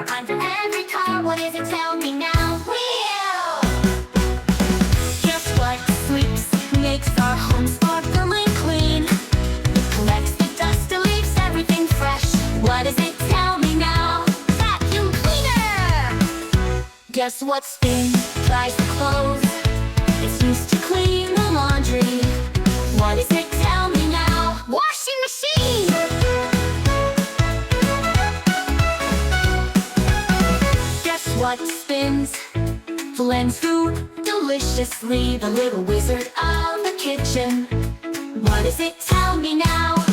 behind for every car. What is it? Tell me now. Wheel! Guess what sweeps makes our home sparkling clean? It collects the dust and leaves everything fresh. What is it? Tell me now. Vacuum cleaner! Guess what spins? Dries the clothes. It's used to clean the laundry. What is it? Tell me now. Washing machine! Guess what spins? Blends food deliciously. The little wizard of the kitchen. What is it? Tell me now.